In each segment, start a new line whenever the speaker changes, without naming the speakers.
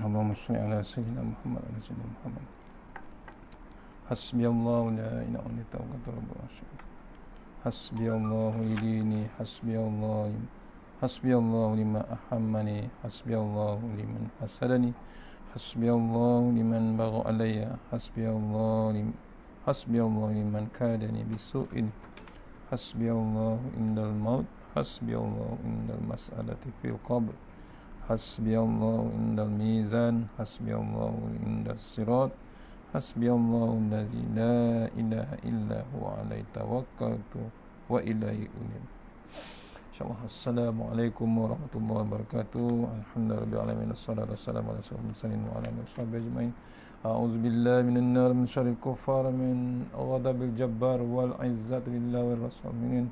اللهم صل على سيدنا محمد وعلى سيدنا محمد. حسبي الله لا إله إلا هو توكلت رب العرش. حسبي الله لديني، حسبي الله حسبي الله لما أحمني، حسبي الله لمن حسدني، حسبي الله لمن بغى علي، حسبي الله لمن كادني بسوء، حسبي الله عند الموت، حسبي الله عند المسألة في القبر، حسبي الله عند الميزان، حسبي الله عند الصراط، حسبي الله الذي لا إله إلا هو عليه توكلت وإليه أنيب. InsyaAllah. Assalamualaikum warahmatullahi wabarakatuh. Alhamdulillah alamin, wassalatu wassalamu ala sayyidil mursalin wa ala alihi washabihi ajmain. A'udzubillahi minan nar min syarril kuffar min ghadabil jabbar wal izzati lillahi war rasulin.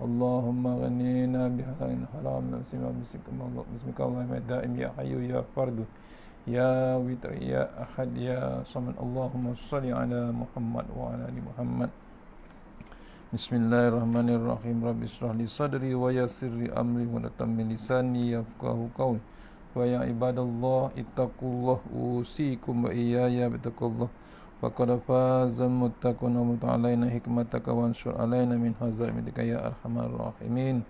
Allahumma ghanina bihalal haram bismika Allahumma daim ya hayyu ya fardu ya witr ya ahad ya samad. Allahumma shalli ala Muhammad wa ala ali Muhammad. Bismillahirrahmanirrahim. Rabbi shrah li sadri wa yassir li amri wa tammi lisani yafqahu qawli. Wa ya ibadallah ittaqullah usikum wa iyaya bittaqullah. Faqad faza muttaqun wa muta'alaina hikmataka wa anshur alaina min hazaimika ya arhamar rahimin.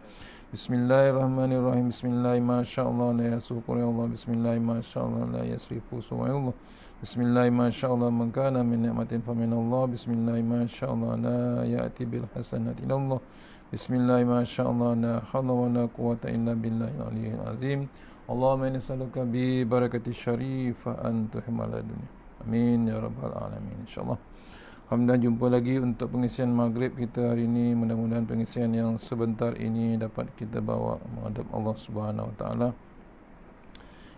Bismillahirrahmanirrahim. Bismillah ma sya'allah la yasuqu ya Allah. Bismillah ma sya'allah la yasrifu suwa Allah. Bismillah ma sya'allah man kana min ni'matin fa min Allah. Bismillah ma sya'allah la ya'ti bil hasanati illa Allah. Bismillah ma sya'allah la hawla wa la quwwata illa billahil aliyyil azim. Allahumma inni nas'aluka bi barakati syarifah an tuhmal dunya. Amin ya rabbal alamin. InsyaAllah. Alhamdulillah, jumpa lagi untuk pengisian maghrib kita hari ini. Mudah-mudahan pengisian yang sebentar ini dapat kita bawa menghadap Allah Subhanahu wa taala.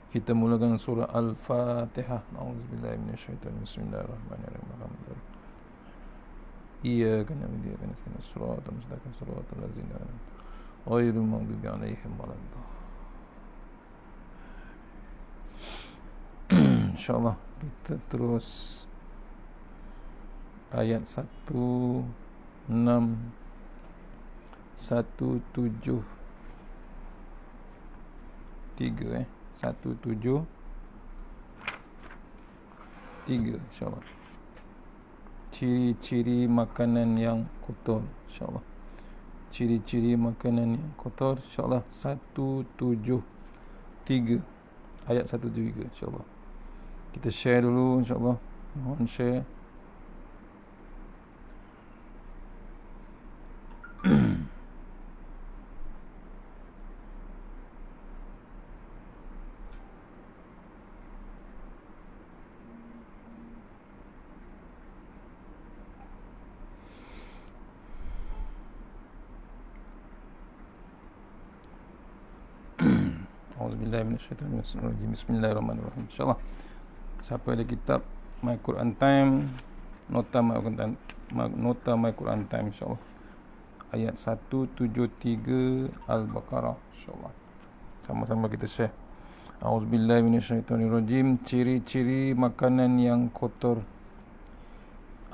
Kita mulakan surah Al-Fatihah. A'udzubillahi minasyaitonir rajim. Bismillahirrahmanirrahim. Iyyaka na'budu wa iyyaka nasta'in. Shiratal mustaqim, shiratal ladzina an'amta 'alaihim ghairil maghdubi 'alaihim waladdallin. InsyaAllah kita terus ayat 173 InsyaAllah. Ciri-ciri makanan yang kotor, InsyaAllah. Ciri-ciri makanan yang kotor, InsyaAllah. 173 ayat 173 InsyaAllah. Kita share dulu, InsyaAllah. Mohon share. Auzubillahi minasyaitonir rajim. Bismillahirrahmanirrahim. InsyaAllah. Siapa ada kitab My Quran Time, nota My Quran Time, InsyaAllah. Ayat 173 Al-Baqarah, InsyaAllah. Sama-sama kita share. Auzubillahi minasyaitonir rajim. Ciri-ciri makanan yang kotor.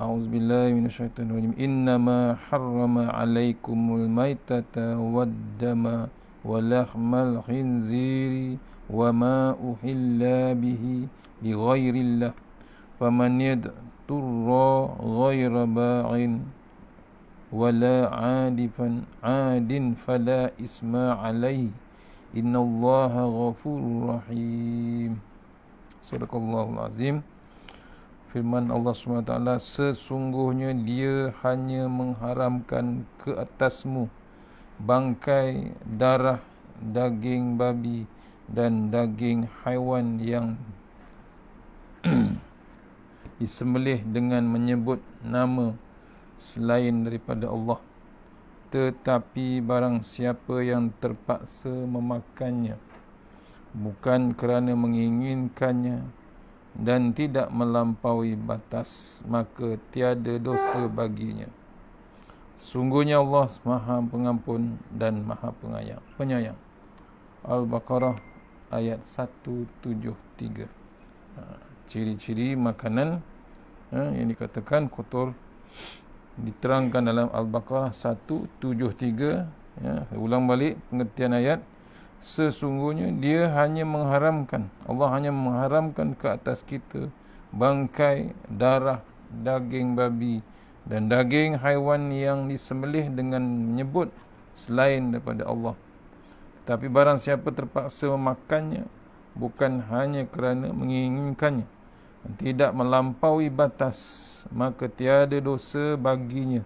Auzubillahi minasyaitonir rajim. Innama harrama alaikumul maitata waddama walahmal khinziri wama uhilla bihi lighairillah faman yadturra ghaira ba'in wala 'adin fala isma 'alaihi innallaha ghafurur rahim. Sadaqallahul azim. Firman Allah SWT, sesungguhnya dia hanya mengharamkan ke atasmu bangkai, darah, daging babi dan daging haiwan yang disembelih dengan menyebut nama selain daripada Allah. Tetapi barang siapa yang terpaksa memakannya bukan kerana menginginkannya dan tidak melampaui batas, maka tiada dosa baginya. Sungguhnya Allah Maha Pengampun dan Maha Penyayang. Al-Baqarah ayat 173. Ciri-ciri makanan yang dikatakan kotor diterangkan dalam Al-Baqarah 173. Ulang balik pengertian ayat Sesungguhnya dia hanya mengharamkan, Allah hanya mengharamkan ke atas kita bangkai, darah, daging babi dan daging haiwan yang disembelih dengan menyebut selain daripada Allah. Tapi barang siapa terpaksa memakannya bukan hanya kerana menginginkannya dan tidak melampaui batas, maka tiada dosa baginya.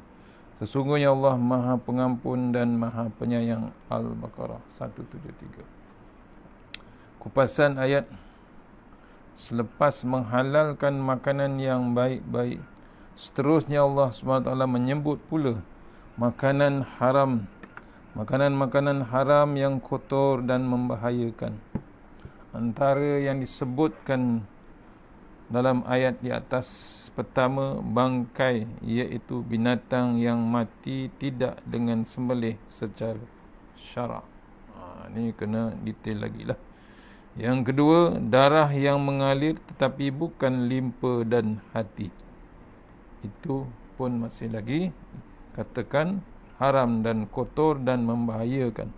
Sesungguhnya Allah Maha Pengampun dan Maha Penyayang. Al-Baqarah 173. Kupasan ayat. Selepas menghalalkan makanan yang baik-baik, seterusnya Allah SWT menyebut pula makanan haram, makanan-makanan haram yang kotor dan membahayakan. Antara yang disebutkan dalam ayat di atas, pertama, bangkai, iaitu binatang yang mati tidak dengan sembelih secara syarak. Ini kena detail lagi lah. Yang kedua, darah yang mengalir tetapi bukan limpa dan hati. Itu pun masih lagi katakan haram dan kotor dan membahayakan.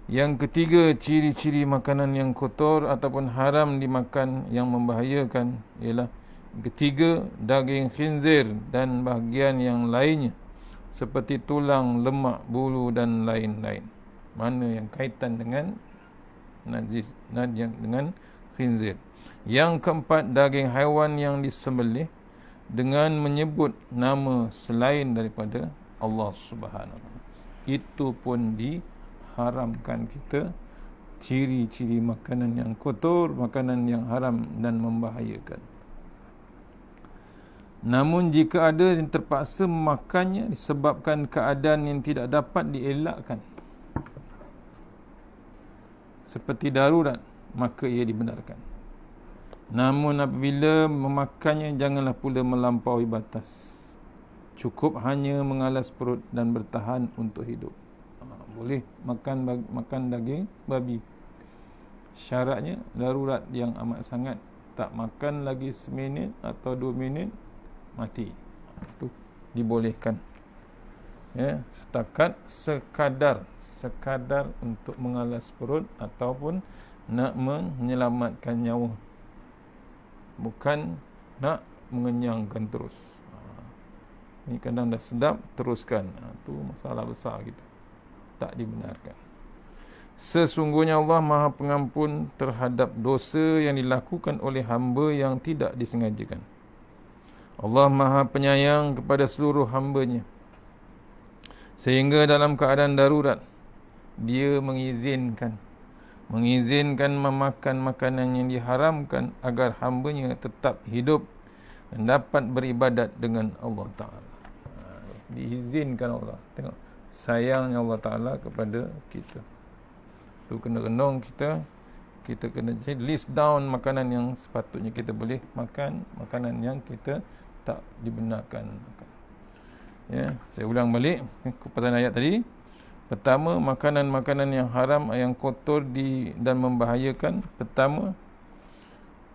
Yang ketiga, ciri-ciri makanan yang kotor ataupun haram dimakan yang membahayakan ialah ketiga, daging khinzir dan bahagian yang lainnya seperti tulang, lemak, bulu dan lain-lain. Mana yang kaitan dengan najis, dengan khinzir. Yang keempat, daging haiwan yang disembelih dengan menyebut nama selain daripada Allah Subhanahu Wa Taala. Itu pun diharamkan kita. Ciri-ciri makanan yang kotor, makanan yang haram dan membahayakan. Namun jika ada yang terpaksa memakannya disebabkan keadaan yang tidak dapat dielakkan, seperti darurat, maka ia dibenarkan. Namun apabila memakannya, janganlah pula melampaui batas. Cukup hanya mengalas perut dan bertahan untuk hidup. Boleh makan daging babi. Syaratnya darurat yang amat sangat. Tak makan lagi seminit atau 2 minit, mati. Itu dibolehkan. Ya, setakat sekadar untuk mengalas perut ataupun nak menyelamatkan nyawa, bukan nak mengenyangkan terus. Ini kadang dah sedap teruskan, itu masalah besar kita, tak dibenarkan. Sesungguhnya Allah Maha Pengampun terhadap dosa yang dilakukan oleh hamba yang tidak disengajakan. Allah Maha Penyayang kepada seluruh hamba-Nya, sehingga dalam keadaan darurat dia mengizinkan memakan makanan yang diharamkan agar hamba-Nya tetap hidup dan dapat beribadat dengan Allah Ta'ala. Diizinkan Allah. Tengok sayangnya Allah Ta'ala kepada kita. Tu kena renung kita kena list down makanan yang sepatutnya kita boleh makan, makanan yang kita tak dibenarkan makan. Ya, saya ulang balik kupasan ayat tadi. Pertama, makanan-makanan yang haram, yang kotor dan membahayakan. Pertama,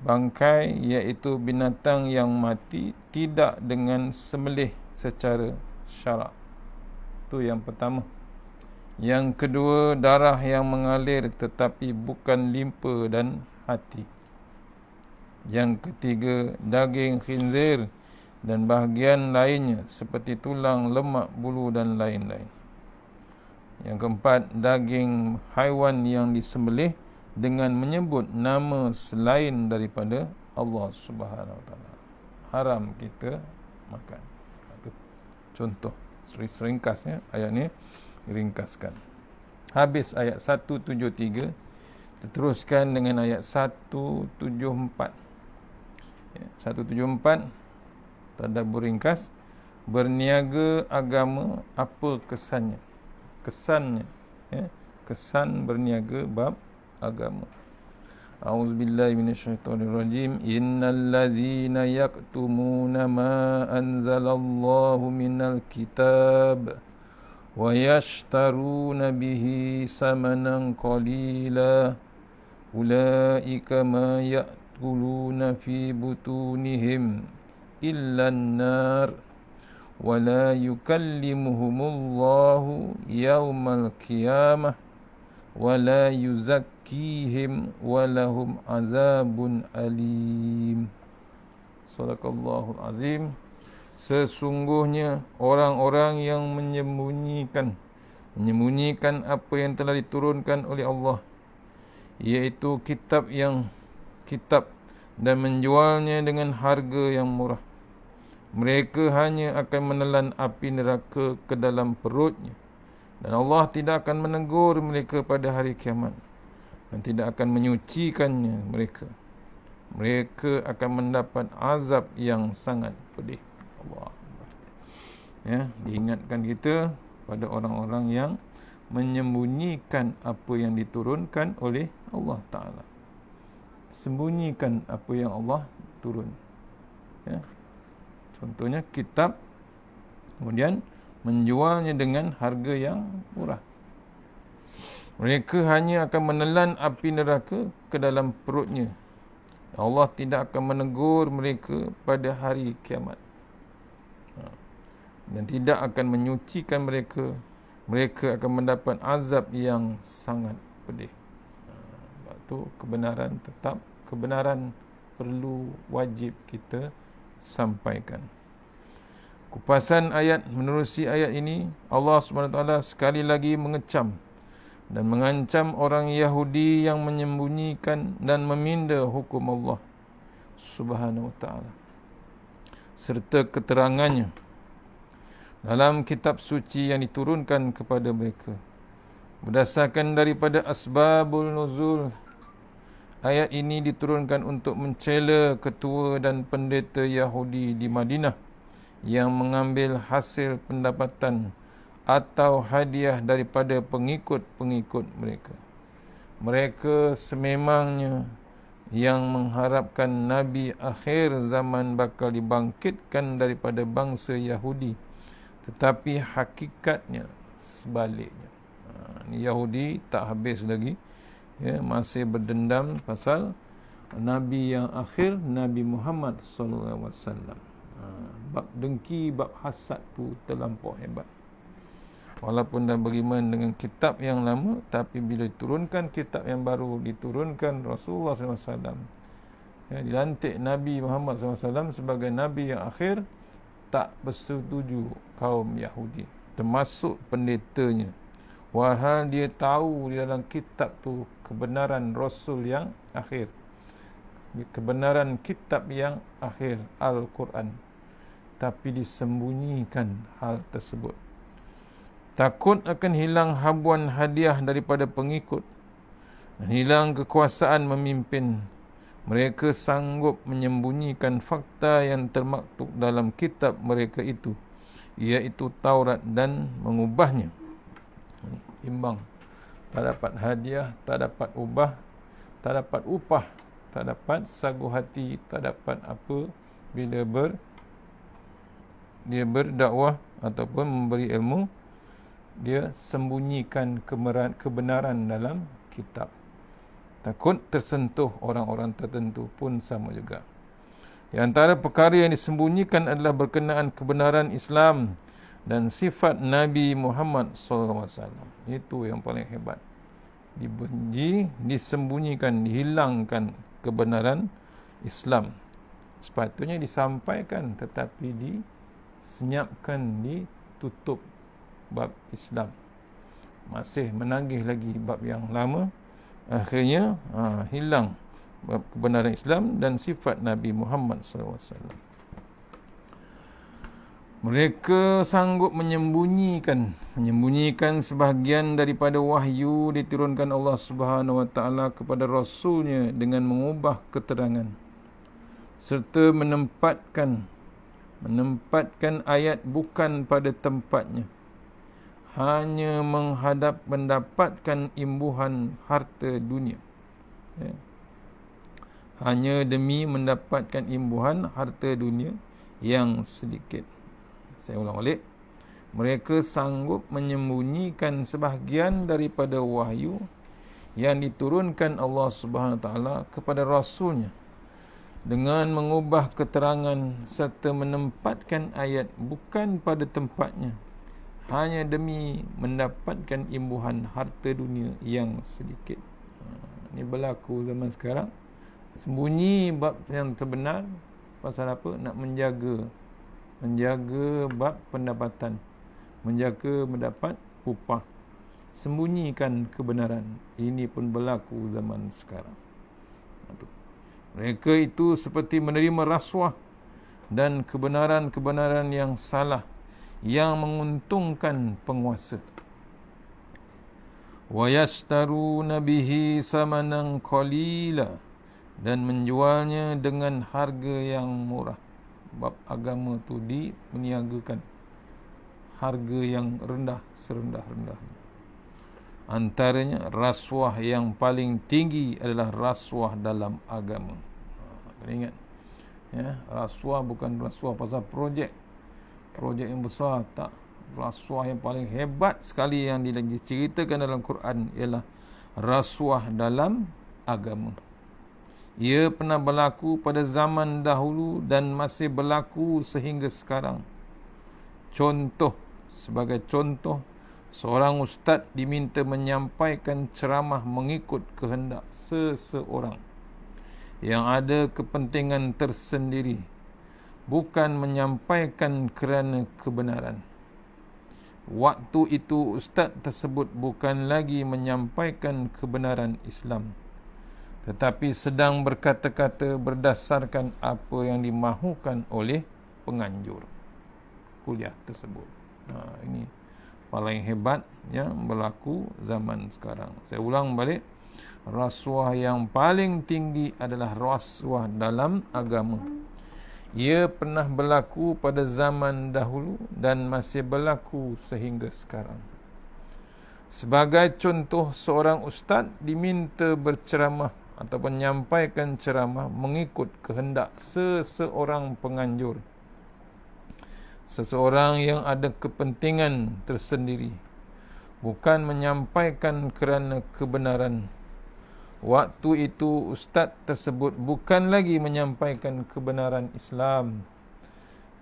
bangkai, iaitu binatang yang mati tidak dengan sembelih secara syarak. Itu yang pertama. Yang kedua, darah yang mengalir tetapi bukan limpa dan hati. Yang ketiga, daging khinzir dan bahagian lainnya seperti tulang, lemak, bulu dan lain-lain. Yang keempat, daging haiwan yang disembelih dengan menyebut nama selain daripada Allah Subhanahu Wa Taala. Haram kita makan. Itu contoh seringkasnya ayat ni diringkaskan. Habis ayat 173, teruskan dengan ayat 174. 174 tadabbur ringkas. Berniaga agama, apa kesannya? Kesan berniaga bab agama. A'udzubillahi minasyaitonirrajim. Innal ladzina yaktumuna ma anzalallahu minal kitab wa yashtaruna bihi samanan qalila ulaika ma ya'kuluna fi butunihim illa an-nar wa la yukallimuhumullahu yawmal qiyamah ولا يزكيهم ولهم عذاب أليم. Sadaqallahul azim. Sesungguhnya orang-orang yang menyembunyikan apa yang telah diturunkan oleh Allah, iaitu kitab dan menjualnya dengan harga yang murah, mereka hanya akan menelan api neraka ke dalam perutnya, dan Allah tidak akan menegur mereka pada hari kiamat dan tidak akan menyucikannya mereka. Mereka akan mendapat azab yang sangat pedih. Allah. Ya, diingatkan kita pada orang-orang yang menyembunyikan apa yang diturunkan oleh Allah Ta'ala. Sembunyikan apa yang Allah turun. Ya. Contohnya kitab, kemudian menjualnya dengan harga yang murah. Mereka hanya akan menelan api neraka ke dalam perutnya. Allah tidak akan menegur mereka pada hari kiamat, dan tidak akan menyucikan mereka. Mereka akan mendapat azab yang sangat pedih. Sebab tu kebenaran perlu wajib kita sampaikan. Kupasan ayat, menerusi ayat ini, Allah SWT sekali lagi mengecam dan mengancam orang Yahudi yang menyembunyikan dan meminda hukum Allah Subhanahu wa ta'ala serta keterangannya dalam kitab suci yang diturunkan kepada mereka. Berdasarkan daripada asbabul nuzul, ayat ini diturunkan untuk mencela ketua dan pendeta Yahudi di Madinah yang mengambil hasil pendapatan atau hadiah daripada pengikut-pengikut mereka. Mereka sememangnya yang mengharapkan Nabi akhir zaman bakal dibangkitkan daripada bangsa Yahudi, tetapi hakikatnya sebaliknya. Ni Yahudi tak habis lagi, ya, masih berdendam pasal Nabi yang akhir, Nabi Muhammad SAW. Bab dengki, bab hasad tu terlampau hebat. Walaupun dah beriman dengan kitab yang lama, tapi bila diturunkan kitab yang baru, diturunkan Rasulullah SAW, ya, dilantik Nabi Muhammad SAW sebagai Nabi yang akhir, tak bersetuju kaum Yahudi, termasuk pendetanya. Walhal dia tahu di dalam kitab tu kebenaran Rasul yang akhir, kebenaran kitab yang akhir, Al-Quran, tapi disembunyikan hal tersebut. Takut akan hilang habuan hadiah daripada pengikut dan hilang kekuasaan memimpin, mereka sanggup menyembunyikan fakta yang termaktub dalam kitab mereka itu, iaitu Taurat, dan mengubahnya. Imbang. Tak dapat hadiah, tak dapat tak dapat upah, tak dapat sagu hati, tak dapat apa bila dia berdakwah ataupun memberi ilmu. Dia sembunyikan kebenaran dalam kitab. Takut tersentuh orang-orang tertentu pun sama juga. Di antara perkara yang disembunyikan adalah berkenaan kebenaran Islam dan sifat Nabi Muhammad SAW. Itu yang paling hebat. Dibenci, disembunyikan, dihilangkan kebenaran Islam. Sepatutnya disampaikan, tetapi disenyapkan, ditutup bab Islam. Masih menagih lagi bab yang lama. Akhirnya hilang bab kebenaran Islam dan sifat Nabi Muhammad SAW. Mereka sanggup menyembunyikan sebahagian daripada wahyu diturunkan Allah Subhanahu wa ta'ala kepada Rasulnya dengan mengubah keterangan serta menempatkan ayat bukan pada tempatnya, hanya mendapatkan imbuhan harta dunia, ya. Hanya demi mendapatkan imbuhan harta dunia yang sedikit. Saya ulang balik. Mereka sanggup menyembunyikan sebahagian daripada wahyu yang diturunkan Allah Subhanahu Wa Taala kepada Rasulnya dengan mengubah keterangan serta menempatkan ayat bukan pada tempatnya, hanya demi mendapatkan imbuhan harta dunia yang sedikit. Ini berlaku zaman sekarang. Sembunyi bab yang sebenar. Pasal apa? Nak menjaga bab pendapatan, menjaga mendapat upah, sembunyikan kebenaran. Ini pun berlaku zaman sekarang. Mereka itu seperti menerima rasuah dan kebenaran-kebenaran yang salah yang menguntungkan penguasa. Wa yashtaruna bihi samanan qalila, dan menjualnya dengan harga yang murah. Bab agama tu meniagakan harga yang rendah, serendah-rendahnya. Antaranya rasuah yang paling tinggi adalah rasuah dalam agama. Kena ingat, ya, rasuah bukan rasuah pasal projek yang besar, tak. Rasuah yang paling hebat sekali yang diceritakan dalam Quran ialah rasuah dalam agama. Ia pernah berlaku pada zaman dahulu dan masih berlaku sehingga sekarang. Sebagai contoh, seorang ustaz diminta menyampaikan ceramah mengikut kehendak seseorang yang ada kepentingan tersendiri, bukan menyampaikan kerana kebenaran. Waktu itu ustaz tersebut bukan lagi menyampaikan kebenaran Islam, tetapi sedang berkata-kata berdasarkan apa yang dimahukan oleh penganjur kuliah tersebut. Ini paling hebat yang berlaku zaman sekarang. Saya ulang balik, rasuah yang paling tinggi adalah rasuah dalam agama. Ia pernah berlaku pada zaman dahulu dan masih berlaku sehingga sekarang. Sebagai contoh, seorang ustaz diminta berceramah ataupun menyampaikan ceramah mengikut kehendak seseorang penganjur, seseorang yang ada kepentingan tersendiri, bukan menyampaikan kerana kebenaran. Waktu itu ustaz tersebut bukan lagi menyampaikan kebenaran Islam,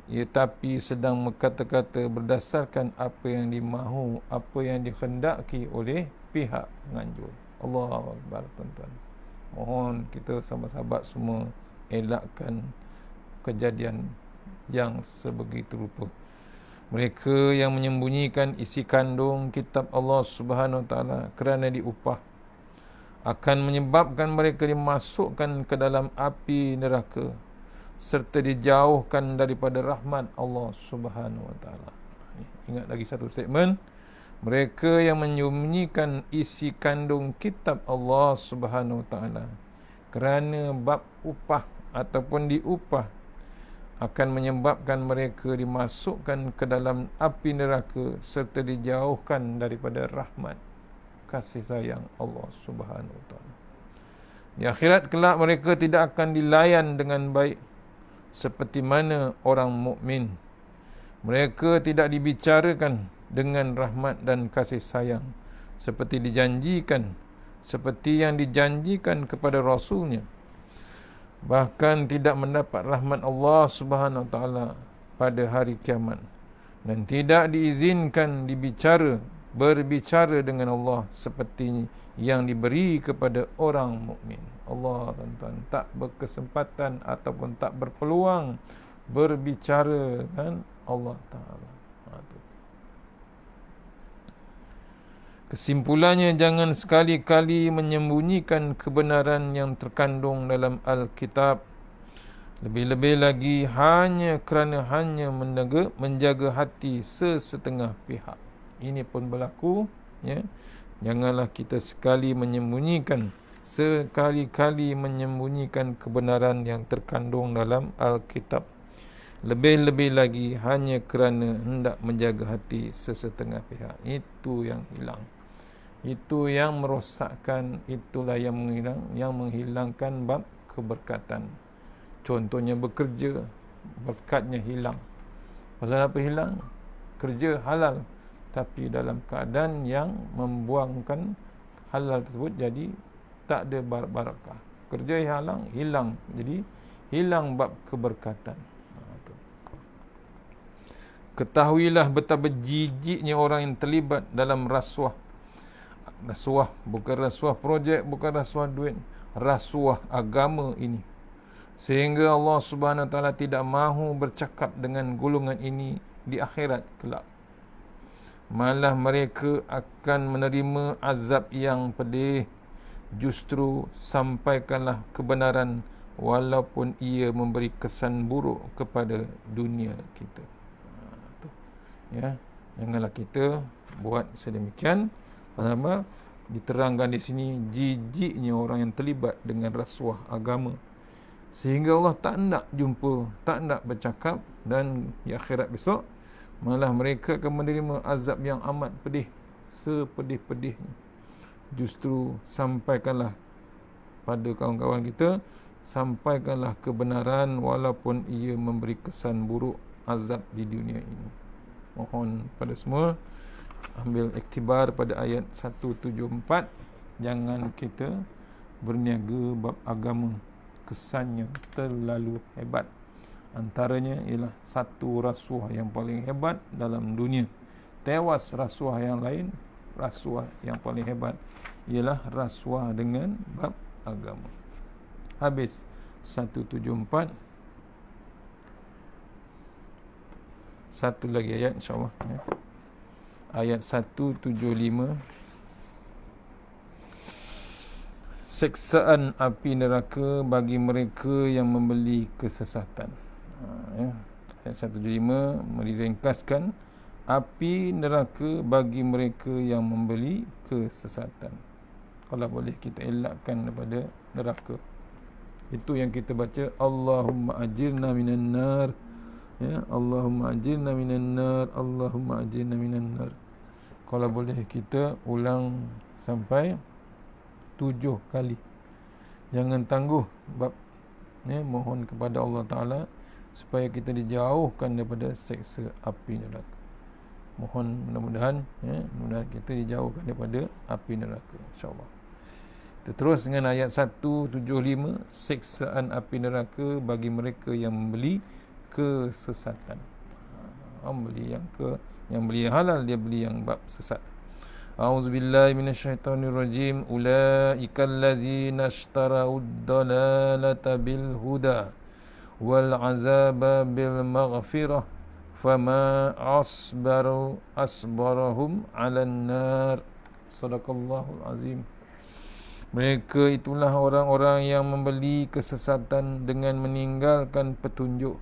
tetapi sedang berkata-kata berdasarkan apa yang dimahu, apa yang dikehendaki oleh pihak penganjur. Allahu Akbar, tuan-tuan. Mohon kita sahabat-sahabat semua elakkan kejadian yang sebegitu rupa. Mereka yang menyembunyikan isi kandung kitab Allah Subhanahu Wa Taala kerana diupah akan menyebabkan mereka dimasukkan ke dalam api neraka serta dijauhkan daripada rahmat Allah Subhanahu Wa Taala. Ingat lagi satu statement. Mereka yang menyembunyikan isi kandung kitab Allah Subhanahu Wa Taala kerana bab upah ataupun diupah akan menyebabkan mereka dimasukkan ke dalam api neraka serta dijauhkan daripada rahmat kasih sayang Allah Subhanahu Wa Taala. Di akhirat kelak mereka tidak akan dilayan dengan baik seperti mana orang mukmin. Mereka tidak dibicarakan dengan rahmat dan kasih sayang seperti yang dijanjikan kepada Rasulnya. Bahkan tidak mendapat rahmat Allah Subhanahu Wa Taala pada hari kiamat, dan tidak diizinkan berbicara dengan Allah seperti yang diberi kepada orang mukmin. Allah, tuan-tuan, tak berkesempatan ataupun tak berpeluang berbicara dengan Allah Ta'ala. Kesimpulannya, jangan sekali-kali menyembunyikan kebenaran yang terkandung dalam Alkitab. Lebih-lebih lagi hanya kerana menjaga hati sesetengah pihak. Ini pun berlaku, ya. Janganlah kita sekali-kali menyembunyikan kebenaran yang terkandung dalam Alkitab. Lebih-lebih lagi hanya kerana hendak menjaga hati sesetengah pihak. Itu yang hilang. Itu yang merosakkan, itulah yang menghilangkan bab keberkatan. Contohnya bekerja, berkatnya hilang. Pasal apa hilang? Kerja halal, tapi dalam keadaan yang membuangkan halal tersebut, jadi tak ada barakah. Kerja yang hilang, jadi hilang bab keberkatan. Ketahuilah betapa jijiknya orang yang terlibat dalam rasuah. Rasuah, bukan rasuah projek, bukan rasuah duit, rasuah agama ini. Sehingga Allah Subhanahu Wa Taala tidak mahu bercakap dengan golongan ini di akhirat kelak. Malah mereka akan menerima azab yang pedih. Justru sampaikanlah kebenaran walaupun ia memberi kesan buruk kepada dunia kita. Ya, janganlah kita buat sedemikian. Pertama, diterangkan di sini jijiknya orang yang terlibat dengan rasuah agama, sehingga Allah tak nak jumpa, tak nak bercakap, dan di akhirat besok malah mereka akan menerima azab yang amat pedih, sepedih-pedihnya. Justru sampaikanlah pada kawan-kawan kita, sampaikanlah kebenaran walaupun ia memberi kesan buruk azab di dunia ini. Mohon pada semua ambil iktibar pada ayat 174. Jangan kita berniaga bab agama, kesannya terlalu hebat. Antaranya ialah satu rasuah yang paling hebat dalam dunia. Tewas rasuah yang lain, rasuah yang paling hebat ialah rasuah dengan bab agama. Habis 174. Satu lagi ayat insya-Allah ya. Ayat 175. Siksaan api neraka bagi mereka yang membeli kesesatan. Ya. Ayat 175 meringkaskan api neraka bagi mereka yang membeli kesesatan. Kalau boleh kita elakkan daripada neraka. Itu yang kita baca, Allahumma ajirna minan nar. Ya, Allahumma ajirna minan nar, Allahumma ajirna minan nar. Kalau boleh kita ulang sampai 7 kali. Jangan tangguh bab ya, mohon kepada Allah Taala supaya kita dijauhkan daripada seksa api neraka. Mohon mudah-mudahan ya, mudah-mudahan kita dijauhkan daripada api neraka insya-Allah. Kita terus dengan ayat 175, siksaan api neraka bagi mereka yang membeli kesesatan. Beli yang beli yang halal, dia beli yang bab sesat. A'udzubillahi minasyaitonirrajim. Ulaikal ladzina ishtarau ad-dalalata bil huda wal azaba bil maghfirah fama asbarahum 'alan nar. Sadaqallahul azim. Mereka itulah orang-orang yang membeli kesesatan dengan meninggalkan petunjuk,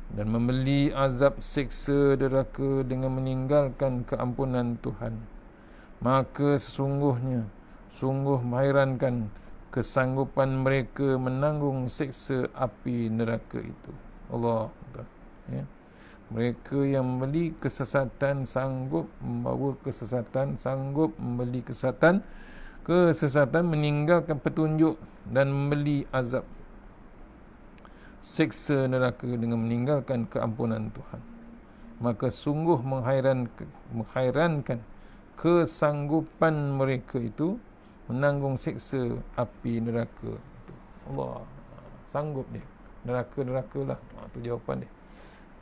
dan membeli azab siksa neraka dengan meninggalkan keampunan Tuhan. Maka sungguh mengherankan kesanggupan mereka menanggung siksa api neraka itu. Allah ya. Mereka yang membeli kesesatan sanggup membawa kesesatan, sanggup membeli kesesatan, meninggalkan petunjuk dan membeli azab siksa neraka dengan meninggalkan keampunan Tuhan. Maka sungguh menghairankan kesanggupan mereka itu menanggung siksa api neraka itu. Allah sanggup dia. Neraka lah. Itu jawapan dia.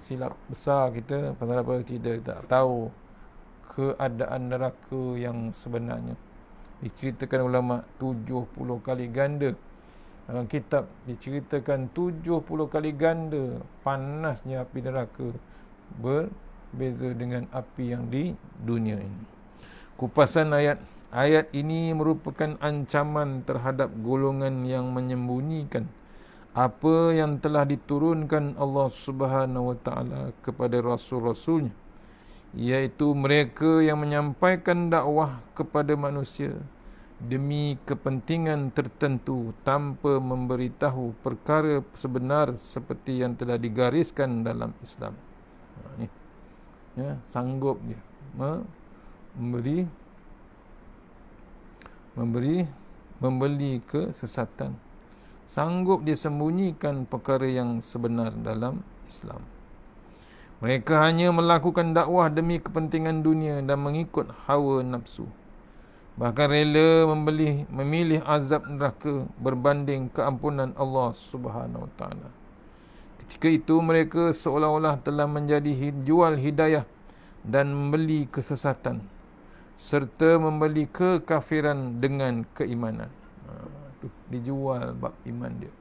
Silap besar kita pasal apa? Kita tak tahu keadaan neraka yang sebenarnya. Diceritakan ulama 70 kali ganda. Dalam kitab diceritakan 70 kali ganda panasnya api neraka berbeza dengan api yang di dunia ini. Kupasan ayat ini merupakan ancaman terhadap golongan yang menyembunyikan apa yang telah diturunkan Allah Subhanahu Wa Taala kepada rasul-rasulnya, iaitu mereka yang menyampaikan dakwah kepada manusia demi kepentingan tertentu tanpa memberitahu perkara sebenar seperti yang telah digariskan dalam Islam. Ini ya, sanggup dia membeli kesesatan. Sanggup dia sembunyikan perkara yang sebenar dalam Islam. Mereka hanya melakukan dakwah demi kepentingan dunia dan mengikut hawa nafsu. Bahkan rela memilih azab neraka berbanding keampunan Allah Subhanahu Wa Taala. Ketika itu mereka seolah-olah telah menjadi jual hidayah dan membeli kesesatan, serta membeli kekafiran dengan keimanan. Tu dijual bab iman dia,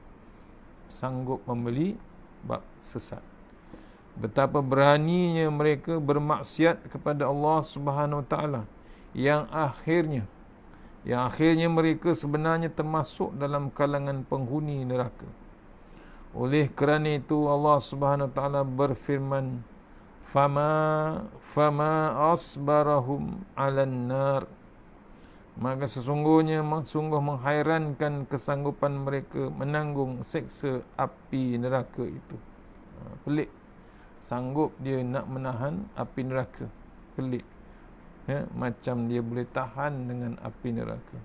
sanggup membeli bab sesat. Betapa beraninya mereka bermaksiat kepada Allah Subhanahu Wa Taala, yang akhirnya mereka sebenarnya termasuk dalam kalangan penghuni neraka. Oleh kerana itu Allah Subhanahu Wa Taala berfirman, fama asbarahum 'alan nar. Maka sungguh menghairankan kesanggupan mereka menanggung seksa api neraka itu. Pelik, sanggup dia nak menahan api neraka. Pelik, macam dia boleh tahan dengan api neraka.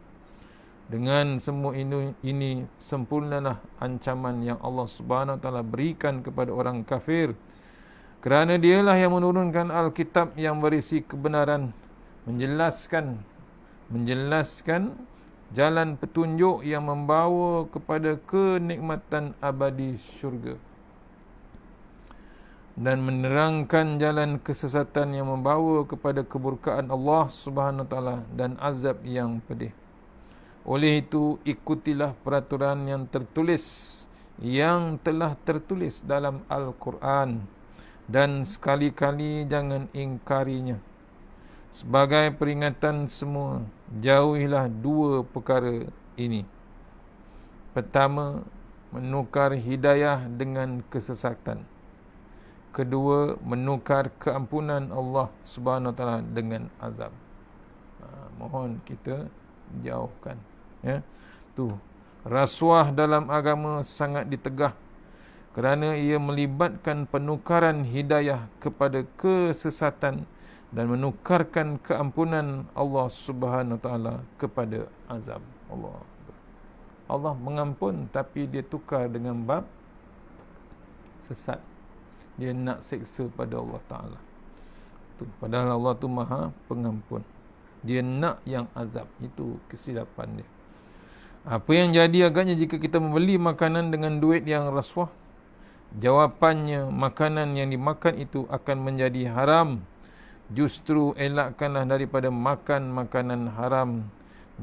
Dengan semua ini sempurnalah ancaman yang Allah Subhanahu Wa Taala berikan kepada orang kafir, kerana dialah yang menurunkan Alkitab yang berisi kebenaran, menjelaskan jalan petunjuk yang membawa kepada kenikmatan abadi syurga, dan menerangkan jalan kesesatan yang membawa kepada keburkaan Allah Subhanahu Wa Taala dan azab yang pedih. Oleh itu, ikutilah peraturan yang telah tertulis dalam Al-Quran, dan sekali-kali jangan ingkarinya. Sebagai peringatan semua, jauhilah dua perkara ini. Pertama, menukar hidayah dengan kesesatan. Kedua, menukar keampunan Allah Subhanahu Wa Taala dengan azab. Mohon kita jauhkan. Rasuah dalam agama sangat ditegah, kerana ia melibatkan penukaran hidayah kepada kesesatan dan menukarkan keampunan Allah Subhanahu Wa Taala kepada azab. Allah mengampun, tapi dia tukar dengan bab sesat. Dia nak seksa pada Allah Ta'ala. Padahal Allah tu Maha Pengampun. Dia nak yang azab. Itu kesilapan dia. Apa yang jadi agaknya jika kita membeli makanan dengan duit yang rasuah? Jawapannya, makanan yang dimakan itu akan menjadi haram. Justru elakkanlah daripada makan makanan haram.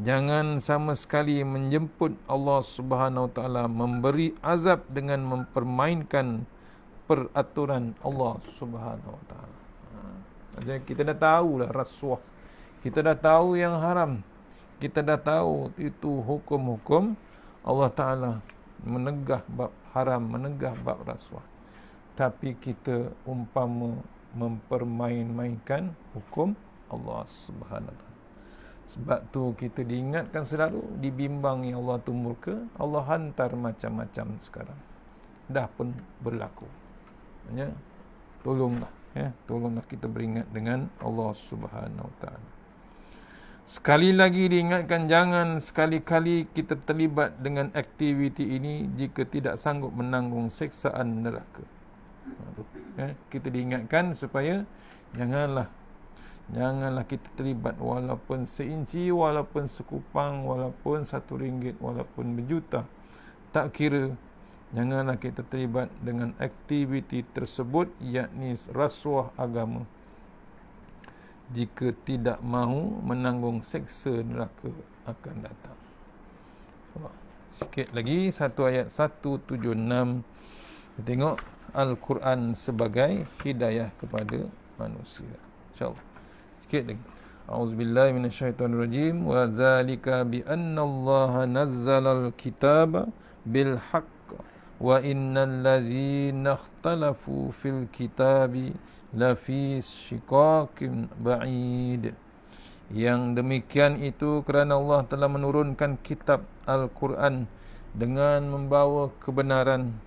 Jangan sama sekali menjemput Allah Subhanahu Wa Taala memberi azab dengan mempermainkan peraturan Allah Subhanahu Wa Taala. Jadi kita dah tahulah rasuah. Kita dah tahu yang haram. Kita dah tahu itu hukum-hukum Allah Ta'ala menegah bab haram, menegah bab rasuah. Tapi kita umpama mempermain-mainkan hukum Allah Subhanahu Wa Ta'ala. Sebab tu kita diingatkan selalu, dibimbangi Allah tu murka, Allah hantar macam-macam sekarang. Dah pun berlaku. Tolonglah kita beringat dengan Allah Subhanahu Wa Ta'ala. Sekali lagi diingatkan, jangan sekali-kali kita terlibat dengan aktiviti ini jika tidak sanggup menanggung seksaan neraka. Kita diingatkan supaya janganlah kita terlibat, walaupun seinci, walaupun sekupang, walaupun RM1, walaupun berjuta, tak kira. Janganlah kita terlibat dengan aktiviti tersebut, yakni rasuah agama, jika tidak mahu menanggung seksa neraka akan datang. Sikit lagi, satu ayat 176. Kita tengok Al-Quran sebagai hidayah kepada manusia. InsyaAllah. Sikit lagi. A'udzubillahi minasyaitonirrajim. Wa zalika bi anna Allah nazzala al-kitaba bil haqq wa innal ladzina ikhtalafu fil kitabi lafi shiqaqin ba'id. Yang demikian itu kerana Allah telah menurunkan kitab Al-Quran dengan membawa kebenaran,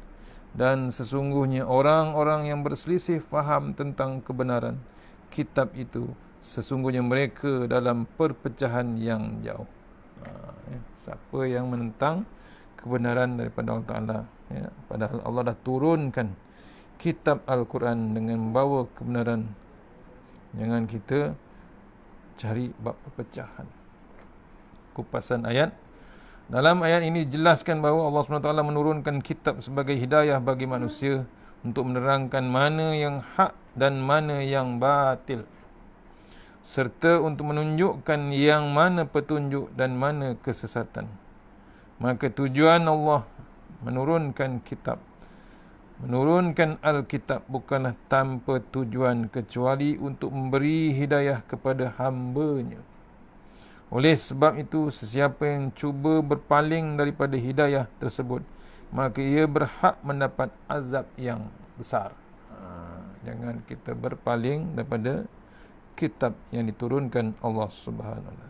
dan sesungguhnya orang-orang yang berselisih faham tentang kebenaran kitab itu, sesungguhnya mereka dalam perpecahan yang jauh. Siapa yang menentang kebenaran daripada Allah Ta'ala, padahal Allah dah turunkan kitab Al-Quran dengan membawa kebenaran, jangan kita cari bab perpecahan. Kupasan ayat. Dalam ayat ini jelaskan bahawa Allah SWT menurunkan kitab sebagai hidayah bagi manusia. untuk menerangkan mana yang hak dan mana yang batil, serta untuk menunjukkan yang mana petunjuk dan mana kesesatan. Maka tujuan Allah menurunkan kitab, menurunkan Alkitab bukanlah tanpa tujuan kecuali untuk memberi hidayah kepada hamba-Nya. Oleh sebab itu, sesiapa yang cuba berpaling daripada hidayah tersebut, maka ia berhak mendapat azab yang besar. Jangan kita berpaling daripada kitab yang diturunkan Allah Subhanahu Wa Taala.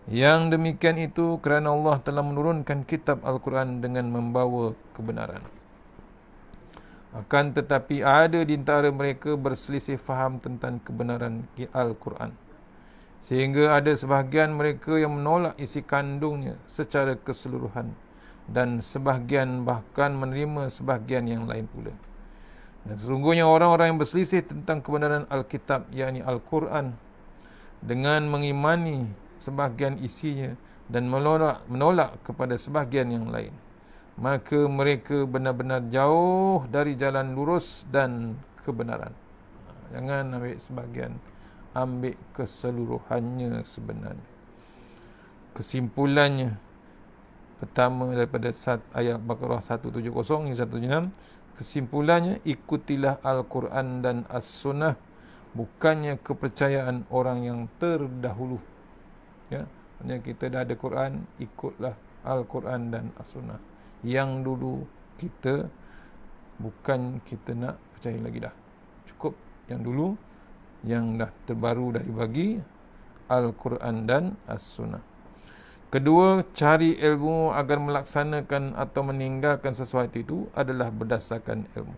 Yang demikian itu kerana Allah telah menurunkan kitab Al-Quran dengan membawa kebenaran. Akan tetapi ada di antara mereka berselisih faham tentang kebenaran Al-Quran, sehingga ada sebahagian mereka yang menolak isi kandungnya secara keseluruhan, dan sebahagian bahkan menerima sebahagian yang lain pula. Dan sesungguhnya orang-orang yang berselisih tentang kebenaran Alkitab, yakni Al-Quran, dengan mengimani sebahagian isinya dan menolak kepada sebahagian yang lain, maka mereka benar-benar jauh dari jalan lurus dan kebenaran. Jangan ambil sebahagian, ambil keseluruhannya sebenarnya. Kesimpulannya, pertama daripada ayat Baqarah 170 hingga 176, kesimpulannya, ikutilah Al-Quran dan As-Sunnah, bukannya kepercayaan orang yang terdahulu. Ya, maksudnya kita dah ada Quran, ikutlah Al-Quran dan As-Sunnah. Yang dulu kita bukan kita nak percaya lagi dah. Cukup yang dulu, yang dah terbaru dah dibagi, Al-Quran dan As-Sunnah. Kedua, cari ilmu agar melaksanakan atau meninggalkan sesuatu itu adalah berdasarkan ilmu.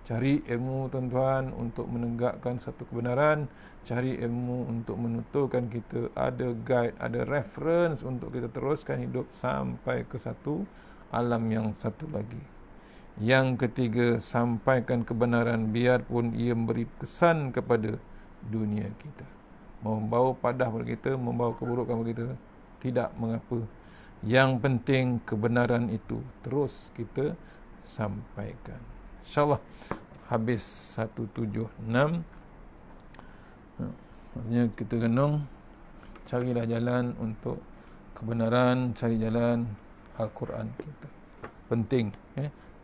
Cari ilmu, tuan-tuan, untuk menegakkan satu kebenaran. Cari ilmu untuk menutupkan kita ada guide, ada reference untuk kita teruskan hidup sampai ke satu alam yang satu lagi. Yang ketiga, sampaikan kebenaran biarpun ia memberi kesan kepada dunia kita. Membawa padah kepada kita, membawa keburukan kepada kita, tidak mengapa. Yang penting kebenaran itu terus kita sampaikan. InsyaAllah habis 176. Maksudnya kita renung, carilah jalan untuk kebenaran, cari jalan Al-Quran kita. Penting,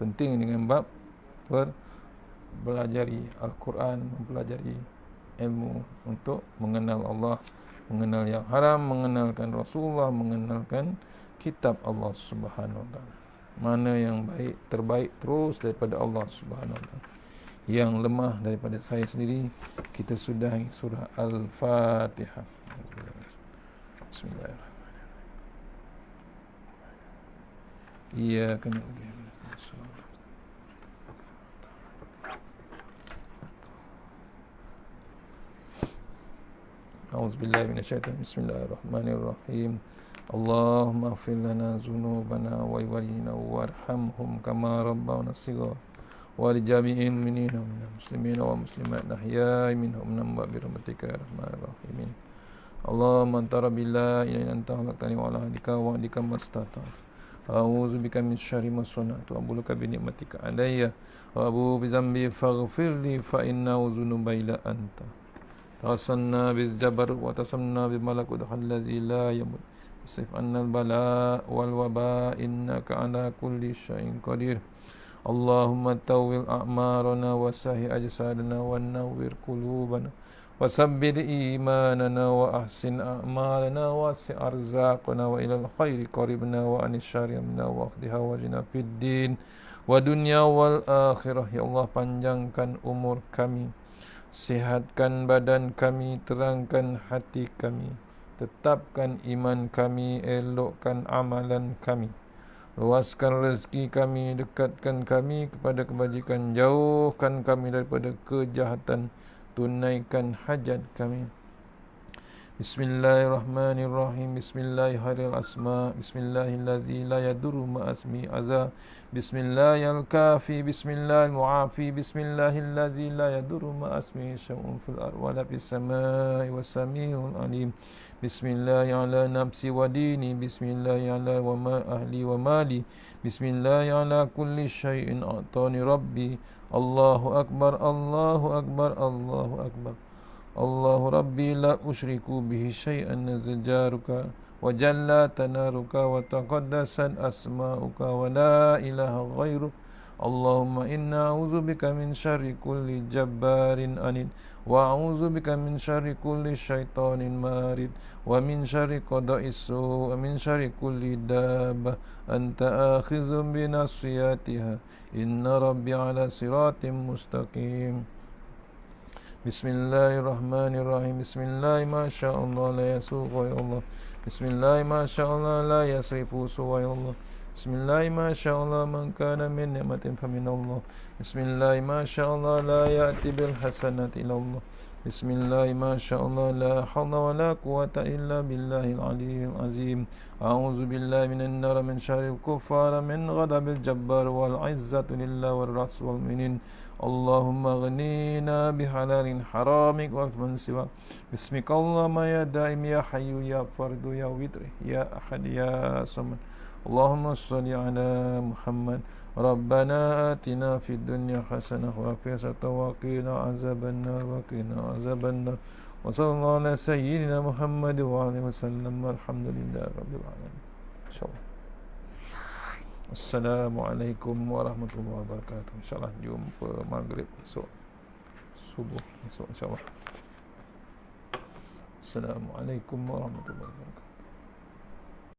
penting dengan bab belajari Al-Quran, mempelajari ilmu untuk mengenal Allah, mengenal yang haram, mengenalkan Rasulullah, mengenalkan kitab Allah Subhanahu Wa Taala. Mana yang baik, terbaik terus daripada Allah Subhanahu Wa Taala. Yang lemah daripada saya sendiri, kita sudahi surah Al-Fatihah. Bismillahirrahmanirrahim. Iyyaka na'budu wa iyyaka nasta'in. A'udzubillahi minasyaitonir rajim. Bismillahirrahmanirrahim. Allahumma ighfir lana dzunubana wa walidina warhamhum kama rabbawna shighara wa li jami'il mu'minina wal muslimina wa muslimat ahya'i minhum namma bi rahmatika ya arhamar rahimin. Allahumma anta rabbi la ilaha illa anta khalaqtani wa ala ahdika wa wa'dika mastata. A'udzu bika min syarri ma sana'tu wa a'udzu bi ni'matika alayya wa abu bi dzambi faghfir li fa innahu dzunuba illa anta. Tasanna bil jabar wa tasamna bil malakut allazi la yamut. Sif annal bala wal waba innaka ala kulli syai'in qadir. Allahumma tawwil a'marana wa sahih ajsadana wa nawwir qulubana wa sabbit imanana wa ahsin a'malana wa si arzaqana wa ilal khairi qaribna wa anis syarrina wa akhdiha wajina fid din wa dunya wal akhirah. Ya Allah, panjangkan umur kami, sihatkan badan kami, terangkan hati kami, tetapkan iman kami, elokkan amalan kami, luaskan rezeki kami, dekatkan kami kepada kebajikan, jauhkan kami daripada kejahatan, tunaikan hajat kami. Bismillahirrahmanirrahim. Bismillahirrahmanirrahim. Asma. Bismillahilladzi la yadurru ma asmi azza. Bismillahil kafi. Bismillahil muafi. Bismillahilladzi la yadurru ma asmi syai'un fil ardi wa la fis samai was samiul alim. Bismillahi ala nafsi wa dini. Bismillahi ala wa ma ahli wa mali. Bismillahi ala kulli syai'in a'tani rabbi. Allahu akbar. Allahu akbar. Allahu akbar. Allahu Rabbi la usyriku bihi syai'an nazal jaruka wa jalla tanaruka wa taqaddasat asma'uka wa la ilaha ghairuk. Allahumma inna a'udzubika min syarri kulli jabbarin anid wa a'udzubika min syarri kulli syaitanin marid wa min syarri qada'is su wa min syarri kulli dabbah anta akhizun bi nasiyatiha inna rabbi ala siratim mustaqim. Bismillahirrahmanirrahim. Bismillah ma sya Allah la yasuq wa ya Allah. Bismillah ma sya Allah la yasrifu wa ya Allah. Bismillah ma sya Allah man kana min ni'matin fa min Allah. Bismillah ma sya Allah la ya'ti bil hasanati illa Allah. Bismillah ma sya Allah la hawla wa la quwwata illa billahil aliyyil azim. A'udzu billahi minan nar min syarril kuffar min ghadabil jabbar wal 'izzatu lillahi war rasul wal mu'minin. Allahumma ghnina bihalalin haramik wa man siwa. Bismikallahumma ya daim ya hayyu ya fardu ya witri ya ahad ya samad. Allahumma salli ala Muhammad. Rabbana atina fid dunya hasanah wa fil akhirati wa qina azabannar wa qina azabannar. Wa sallallahu ala sayyidina Muhammad wa alihi wasallam. Alhamdulillahi rabbil alamin. Insyaallah. Assalamualaikum warahmatullahi wabarakatuh. InsyaAllah jumpa maghrib esok, subuh esok insyaAllah. Assalamualaikum warahmatullahi wabarakatuh.